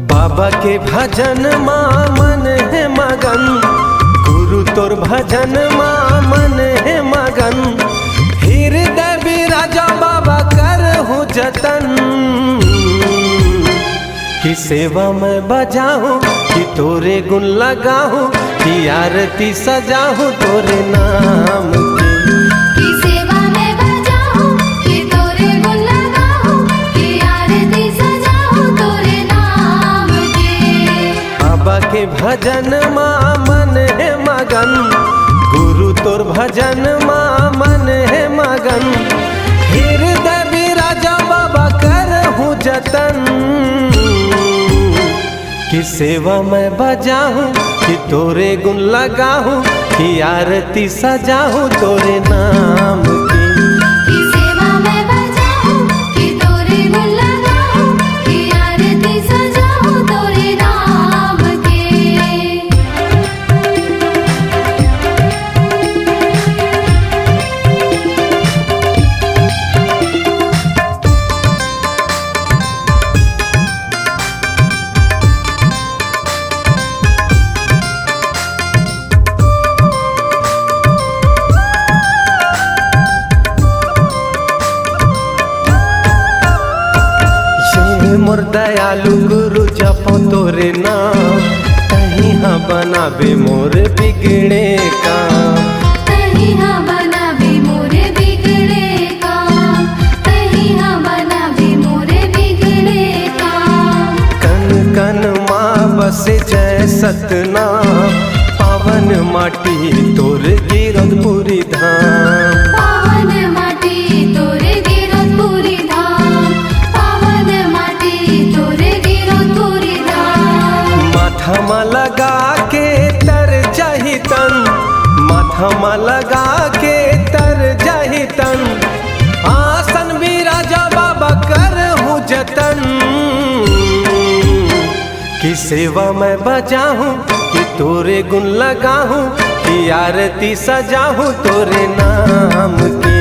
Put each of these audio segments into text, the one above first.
बाबा के भजन माँ मन है मगन, गुरु तोर भजन माँ मन है मगन। हृदय बिराजा बाबा करहूँ जतन, कि सेवा में बजाऊँ कि तोरे गुण लगाऊँ, कि आरती सजाऊँ तोरे नाम की। बाबा के भजन माँ मन है मगन, गुरु तोर भजन माँ मन है मगन। हृदय बिराजा बाबा करहूँ जतन, कि सेवा में बजाऊँ कि तोरे गुण लगाऊँ, कि आरती सजाऊँ तोरे नाम की। मोर दयालु गुरु जपो तोरे नाम, कहीं हाँ बनावे मोर बिगड़े काम। कहीं हाँ बनावे मोर बिगड़े काम, कहीं हाँ बनावे मोर बिगड़े काम। कन कन माँ बसे जय सतनाम, पावन माटी तोर गिरधपुरी धाम। पावन माटी तोर गिरधपुरी धाम, पावन माटी तोर गिरधपुरी धाम। माथा में लगा के तर जाहि तन, माथा में लगा के तर जाहि तन। आसन बिराजा बाबा करहूँ जतन, कि सेवा में बजाऊँ कि तोरे गुण लगाऊँ, कि आरती सजाऊँ तोरे नाम की।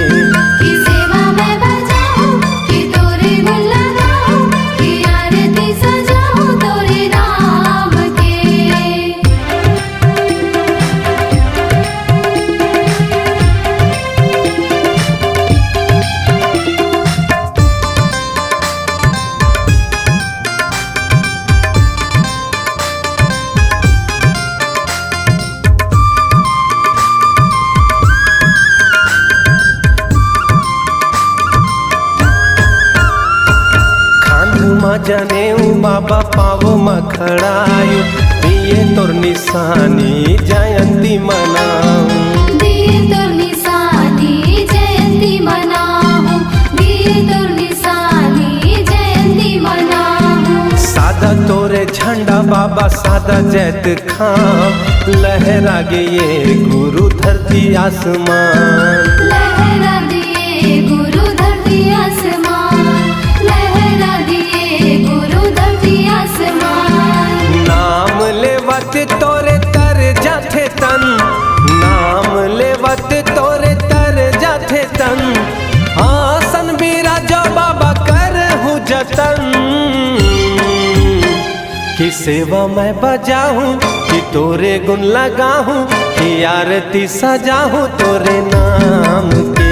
जने बाबा पावो मखड़ायु, दिए तोर निशानी जयंती मनाऊं। दिए तोर निशानी जयंती मनाऊं, दिए तोर निशानी जयंती मनाऊं। सादा तोरे झंडा बाबा सादा जैत खां, लहरा गे ये गुरु धरती आसमान। लहरा दिए गुरु धरती आसमान, लहरा दिए गुरु धरती आसमान। नाम लेवत तोरे तर जाथे तन, नाम लेवत तोरे तर जाथे तन। आसन बिराजा बाबा करहूँ जतन, कि सेवा मैं बजाऊँ कि तोरे गुण लगाऊँ, कि आरती सजाऊँ तोरे नाम की।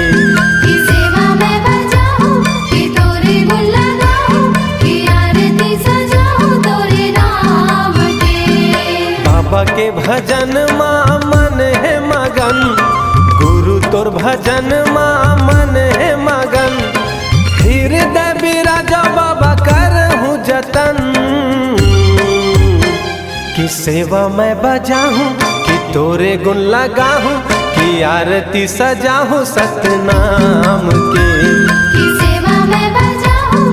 बाबा के भजन माँ मन है मगन, गुरु तोर भजन माँ मन है मगन। हृदय बिराजा बाबा करहूँ जतन, कि सेवा मैं बजाऊँ कि तोरे गुण लगाऊँ, कि आरती सजाऊँ सतनाम की। सेवा मैं बजाऊँ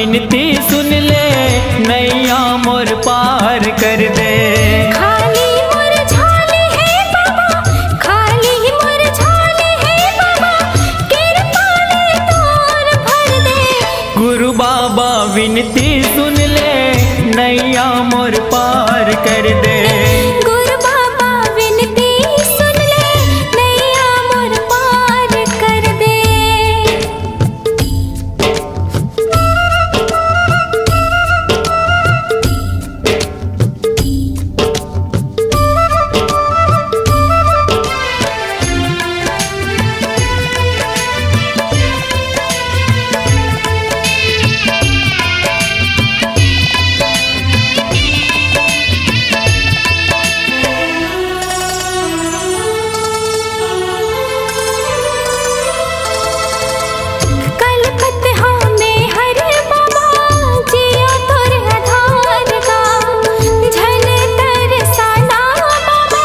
विनती सुन ले, नैया मोर पार कर दे। खाली मोर झाले है बाबा, खाली मोर झाले है बाबा, कृपा ले तोर भर दे। गुरु बाबा विनती सुन ले, नैया मोर पार कर दे। गुरु बाबा विनती सुन ले, नैया मोर पार कर दे। कलपत हो में हर बाबा, जिया तोर आधार का। झल तरसाना बाबा,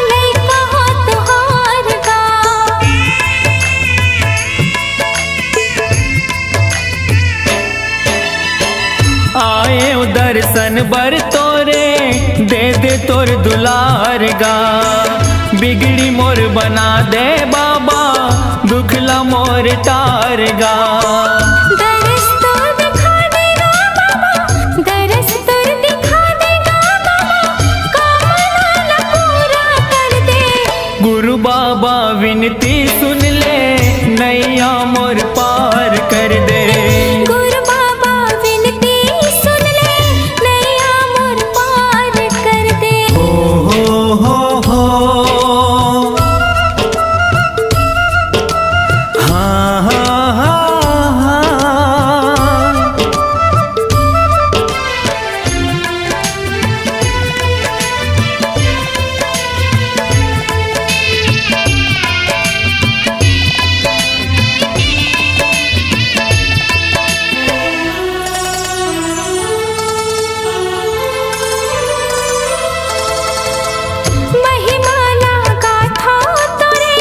लइका हो तुहार का। आए दर्शन बर तोरे, दे दे तोर दुलार गा। बिगड़ी मोर बना दे बाबा, दुखला मोर टार गा। दरस तोर दिखा देगा बाबा, दरस तोर दिखा देगा बाबा, कामना पूरा कर दे। गुरु बाबा विनती सुन ले, नैया मोर पार कर दे। गुरु बाबा विनती सुन ले, नैया मोर पार कर दे। हो हाँ हाँ हाँ हाँ। महिमा लगा था तोरे,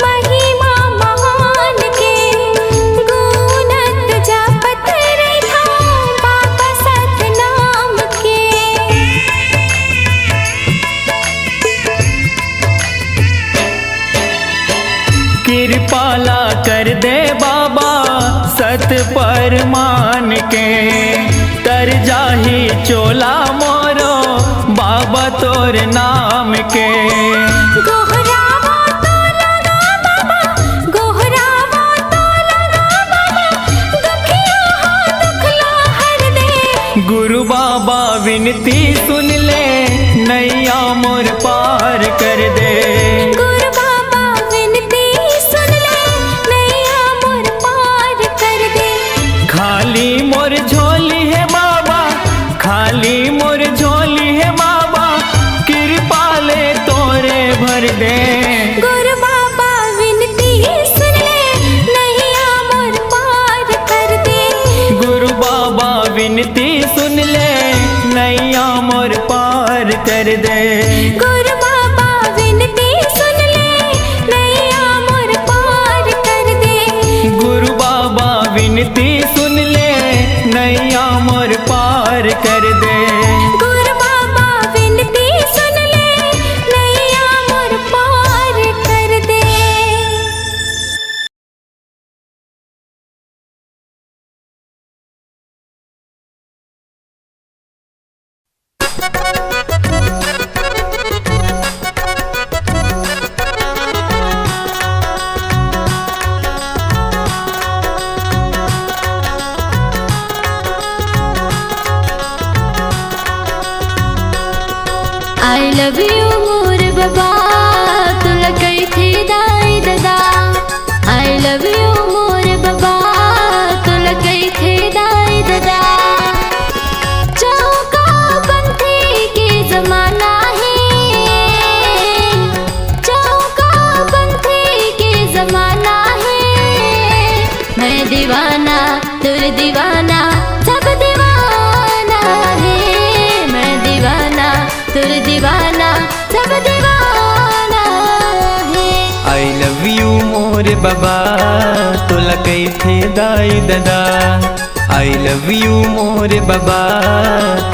महिमा महान के। गुणत जपत रहा बाबा सतनाम के। कृपाला कर दे बाबा, सत पर मान के। तर जाही चोला मोरो, बाबा तोर नाम के। गोहरावा तो लगा बाबा, गोहरावा तो लगा बाबा, दुखिया हो दुखला हर दे। गुरु बाबा विनती सुन ले, नैया मोर पार कर दे। गुरु बाबा विनती सुन ले, नैया मोर पार कर दे। खाली मोर झोली है बाबा, खाली मोर झोली है बाबा, कृपा ले तोरे भर दे। गुरु बाबा विनती सुन ले, नैया मोर पार कर दे। गुरु बाबा विनती सुन ले, नैया मोर पार कर दे। गुरु बाबा विनती सुन ले, नैया मोर पार कर दे। गुरु बाबा विनती सुन ले, नैया मोर पार कर दे। गुरु बाबा विनती सुन ले, नैया मोर पार कर दे। I love you मोर बाबा, तुला कही थी दाई दादा। I love you मोर बाबा, तुला कही थी दाई दादा। चौका बंधी के जमाना है, चौका बंधी के जमाना है। मैं दीवाना तुर दीवाना, सब दीवाना है। मैं दीवाना तुर दीवाना, सब दीवाना है। I love you मोर बाबा तोला कैथे दाई दादा। आई लव यू मोर बाबा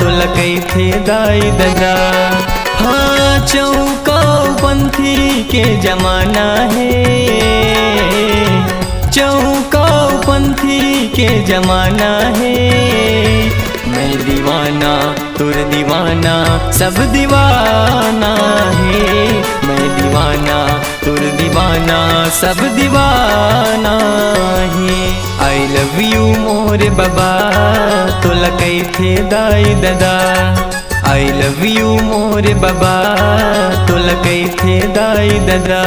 तोला कैथे दाई दादा। हाँ चौका पंथी के जमाना है, चौका पंथी के जमाना है। मैं दीवाना तुर दीवाना सब दीवाना है। मैं दीवाना तुर दीवाना सब दीवाना है। आई लव यू मोर बाबा तोला कैथे दाई दादा। आई लव यू मोर बाबा तोला कैथे दाई दादा।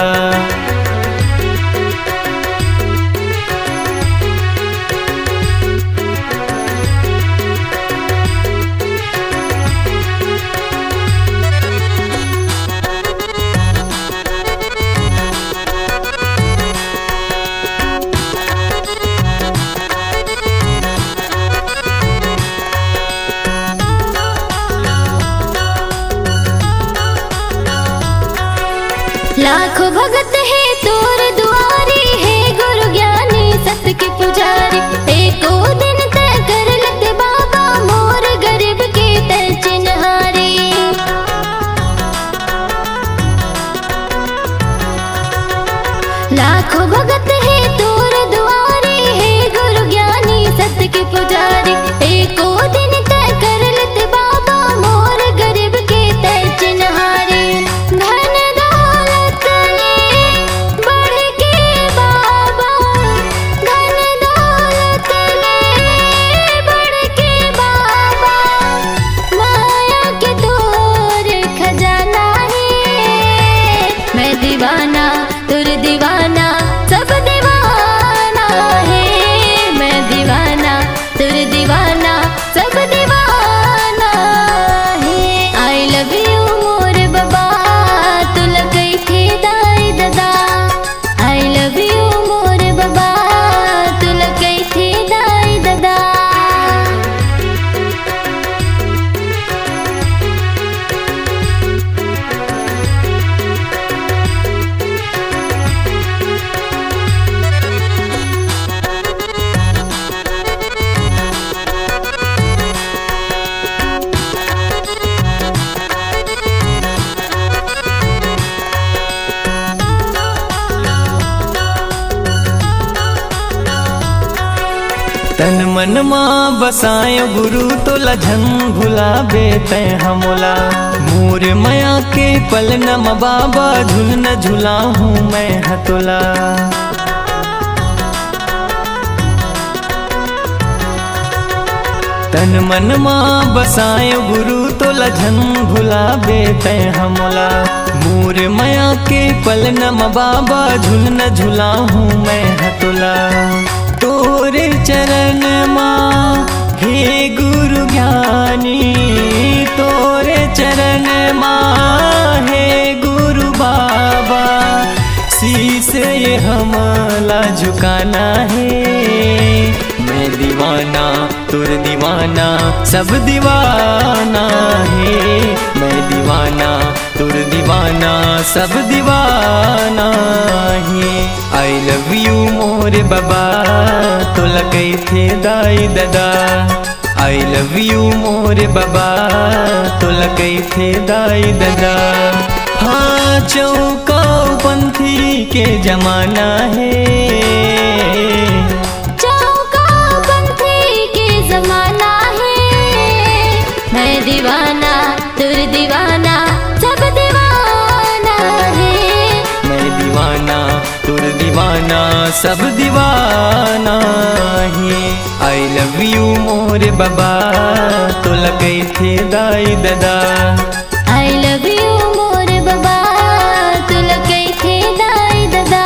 लाखों भगत है तोर दुआरी है, गुरु ज्ञानी सत्य के पुजारी। एको दिन तय कर लत बाबा मोर गरीब के तय चिन्हारी। लाखों भगत है तोर दुआरी है, गुरु ज्ञानी सत्य के पुजारी। एको दिन तय कर लत बाबा मोर गरीब के तय चिन्हारी। दीवाना तुर दीवाना सब दीवाना है। मैं दीवाना तुर दीवाना सब दीवाना है। आई लव यू मोर बाबा तुला कैथे दाई दादा। आई लव यू मोर बाबा तुला कैथे दाई दादा। तन मन माँ बसायो गुरु तोला झन भुलाबे तै हमोला। मोर माया के पल नम बाबा झुल न झुला हूँ मैं हतोला। तन मन माँ बसायो गुरु तोला झन भुलाबे तै हमोला। मोर माया के पल नम बाबा झुल न झुला हूँ मैं हतोला। तोरे चरण माँ हे गुरु ज्ञानी, तोरे चरण माँ हे गुरु बाबा। शीश ये हमला झुकाना है। मैं दीवाना तुर दीवाना सब दीवाना है। मैं दीवाना तुर दीवाना सब दीवाना है। आई लव यू मोर बाबा तोला कैथे दाई दादा। आई लव यू मोर बाबा तोला कैथे दाई दादा। हाँ चौका पंथी के जमाना है, चौका पंथी के जमाना है। मैं दीवाना तुर दीवाना सब दीवाना है। मैं दीवाना तुर दीवाना सब दीवाना है। आई लव यू मोर बाबा तोला कैथे दाई दादा। आई लव यू मोर बाबा तुला कैथे दाई दादा।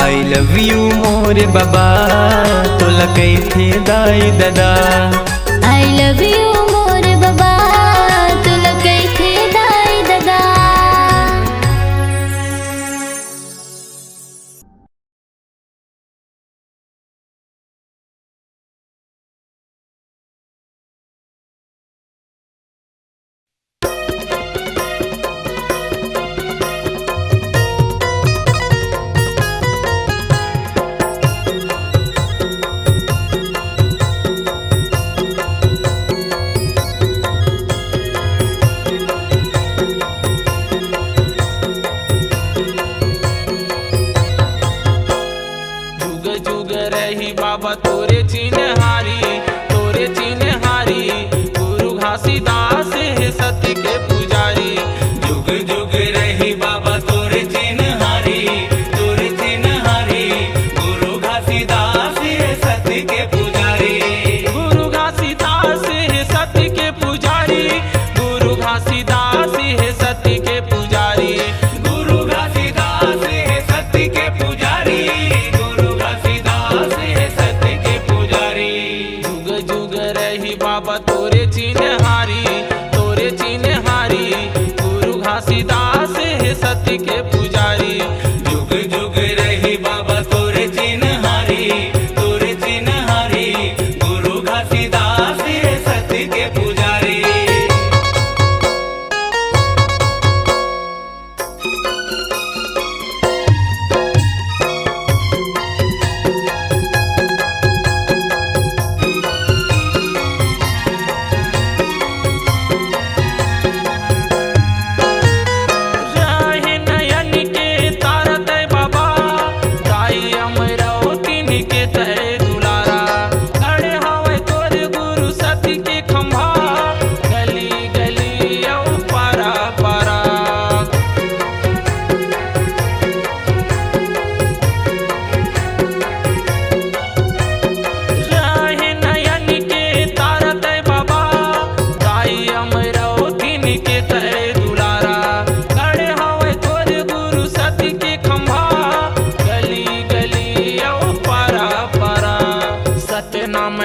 आई लव यू मोर बाबा तोला कैथे दाई दादा। आई लव यू मोर बाबा तुला कैथे दाई दादा।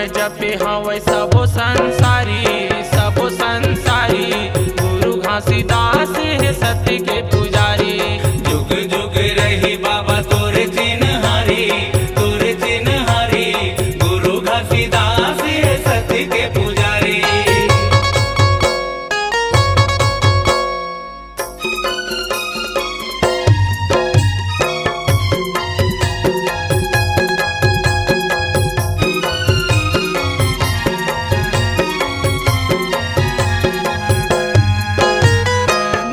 जपे हवै सबो संसारी गुरु घासीदास है सत्य के पुजारी। जुग जुग रही बाबा तोरे चिन्हारी गुरु घासीदास है सत्य के पुजारी।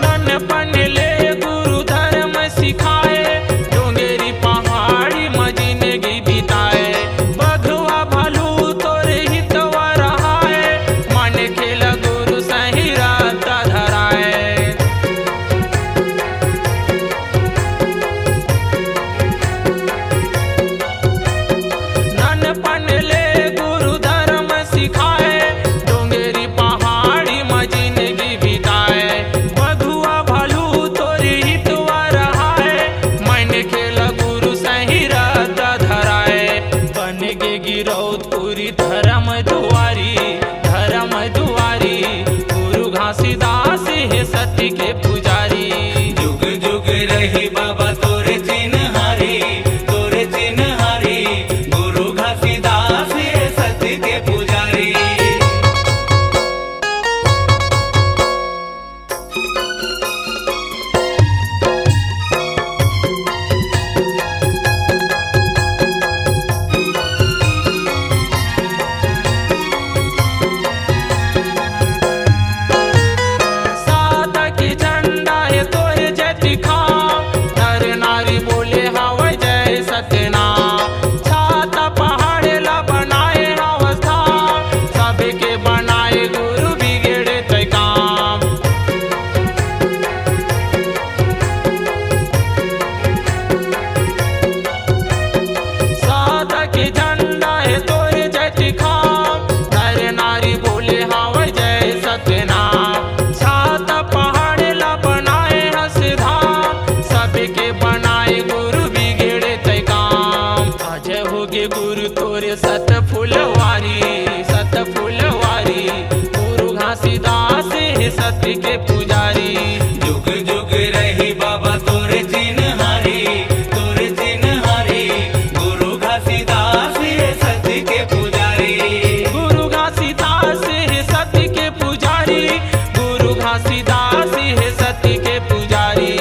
नन्नपन ले गुरु धर्म सिखाए, डोंगेरी पहाड़ी में जिंदगी बिताए। बघवा भालू तोरे हितवा रहाए, मन खेल गुरु सही रात धराए। नन्नपन ले गुरु धर्म सिखाए, डोंगेरी पहाड़ी में जिंदगी बिताए। बघुआ भालू तोरी हितवा रहाए, मन खेल गुरु सही रात धराए। बन गे गिरौदपुरी धर्म दुआरी गुरु घासीदास है सत्य के पुजारी। जुग जुग रही बाबा तोरे चिन्हारी गुरु घासीदास है सत्य के पुजारी। साधक झंडा है तोरे जय दिखाओ, नर नारी बोले हवै जय सत्यनाम। छाता पहाड़े ला बनाए अवस्था, सबके बनाए गुरु बिगड़े तय काम। साधक झंडा है तोरे जय दिखाओ, नर नारी बोले हवै जय सत्यनाम। छाता पहाड़े ला बनाए हंसधाम, सबके बनाए गुरु बिगड़े तय काम। अजय होगे गुरु तोरे सत फुलवारी गुरु घासीदास है सत्य के पुजारी। जुग जुग रही बाबा तोरे चिन्हारी गुरु घासीदास है सत्य के पुजारी। गुरु घासीदास है सत्य के पुजारी, गुरु घासीदास है सत्य के पुजारी।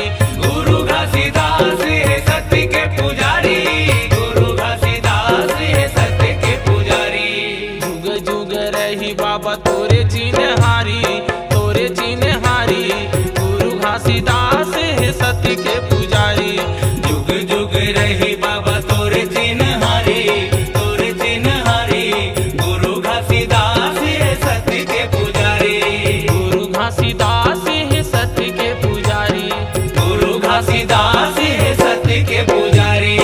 गुरु घासीदास है सत्य के पुजारी गुरु घासीदास है सत्य के पुजारी। जुग जुग रही बाबा तोरे चिन्हारी गुरु घासीदास है सत्य के पुजारी। जुग जुग रही बाबा तोरे चिन्हारी गुरु घासीदास है सत्य के पुजारी। गुरु घासीदास है सत्य के पुजारी। गुरु घासीदास है सत्य के पुजारी।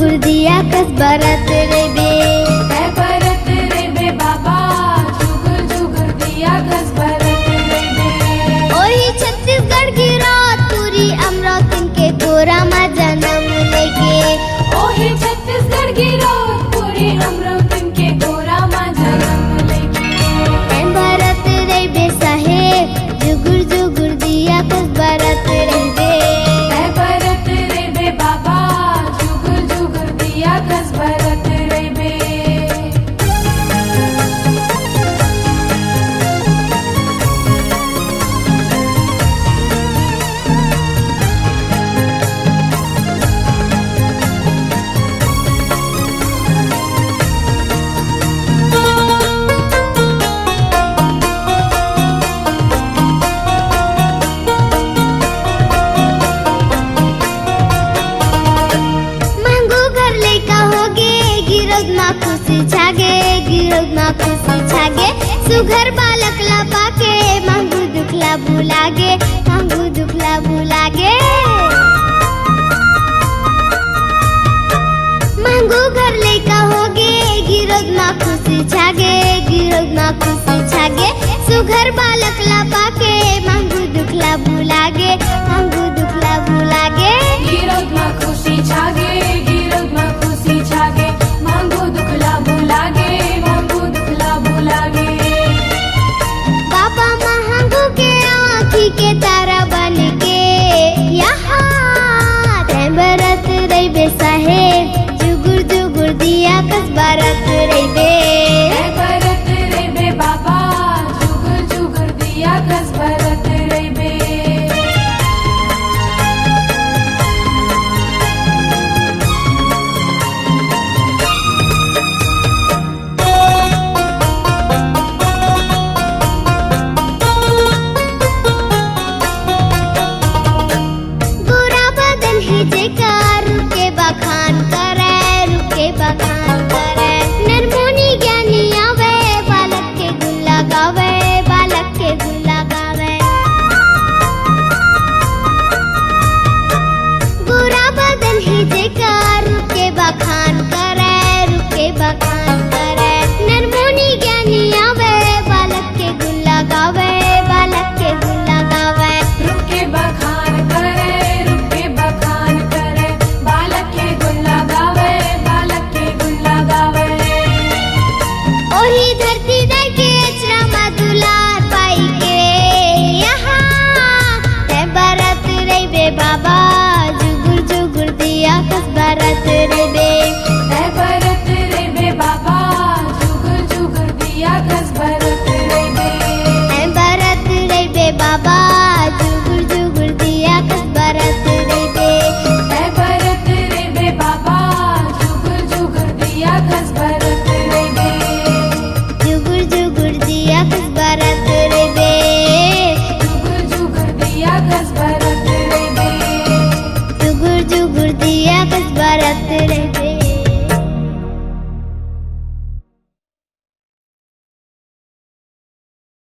जुगुर दिया कस बरत रे बे है बरत रे बे बाबा जुगुर जुगुर दिया कस बरत रे बे ओही छत्तीसगढ़ की रात पूरी अमरावती के कोरा में जन्म लेके ओही छत्तीसगढ़ की रात पूरी अमरावती के गोरा माँ जन्म लेके है भरत रे बे साहेब जुगुर जुगुर दिया कस बरत रे बे है बरत रे बे बाबा जुगुर जुगुर दिया कस बरत रे बे महंगू घर लेका होगे गिरद मा खुशी छागे गिरद मा खुशी छागे सुघर बालक ला पाके महंगू दुखला भुलागे महंगू दुखला भुलागे महंगू घर लेका होगे गिरद मा खुशी छागे गिरद मा खुशी छागे सुघर बालक ला पाके महंगू दुखला भुलागे